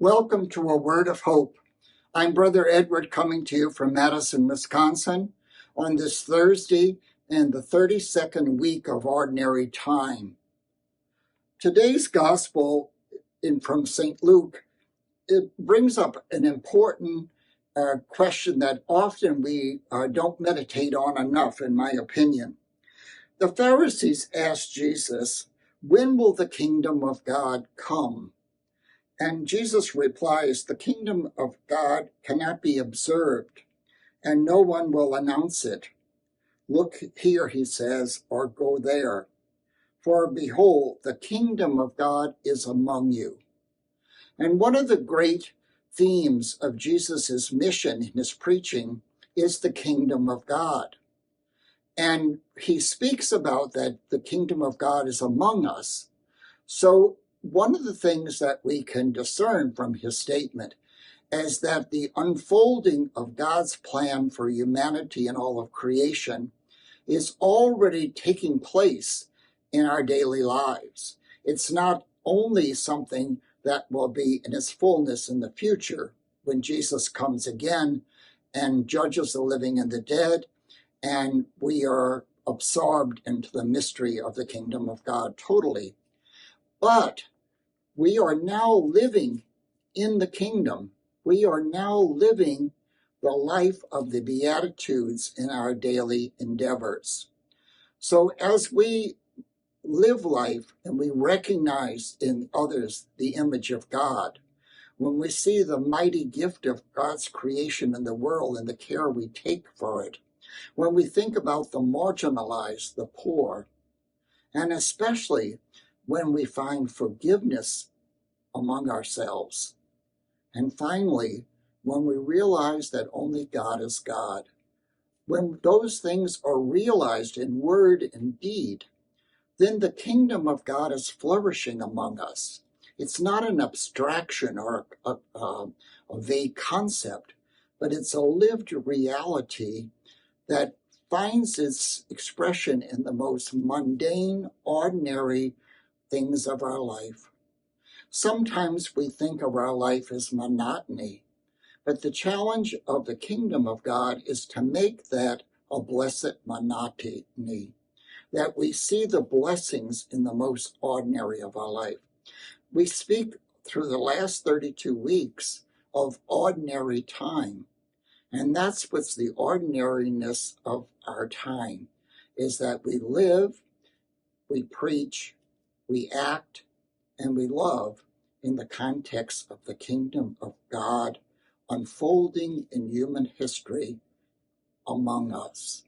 Welcome to A Word of Hope. I'm Brother Edward coming to you from Madison, Wisconsin on this Thursday and the 32nd week of Ordinary Time. Today's Gospel from St. Luke, it brings up an important question that often we don't meditate on enough, in my opinion. The Pharisees asked Jesus, "When will the kingdom of God come?" And Jesus replies, "The kingdom of God cannot be observed, and no one will announce it. Look here," he says, "or go there. For behold, the kingdom of God is among you." And one of the great themes of Jesus' mission in his preaching is the kingdom of God. And he speaks about that the kingdom of God is among us. So one of the things that we can discern from his statement is that the unfolding of God's plan for humanity and all of creation is already taking place in our daily lives. It's not only something that will be in its fullness in the future when Jesus comes again and judges the living and the dead, and we are absorbed into the mystery of the kingdom of God totally. But we are now living in the kingdom. We are now living the life of the Beatitudes in our daily endeavors. So as we live life and we recognize in others the image of God, when we see the mighty gift of God's creation in the world and the care we take for it, when we think about the marginalized, the poor, and especially when we find forgiveness among ourselves. And finally, when we realize that only God is God. When those things are realized in word and deed, then the kingdom of God is flourishing among us. It's not an abstraction or a vague concept, but it's a lived reality that finds its expression in the most mundane, ordinary things of our life. Sometimes we think of our life as monotony, but the challenge of the kingdom of God is to make that a blessed monotony, that we see the blessings in the most ordinary of our life. We speak through the last 32 weeks of ordinary time, and that's what's the ordinariness of our time, is that we live, we preach, we act, and we love in the context of the kingdom of God unfolding in human history among us.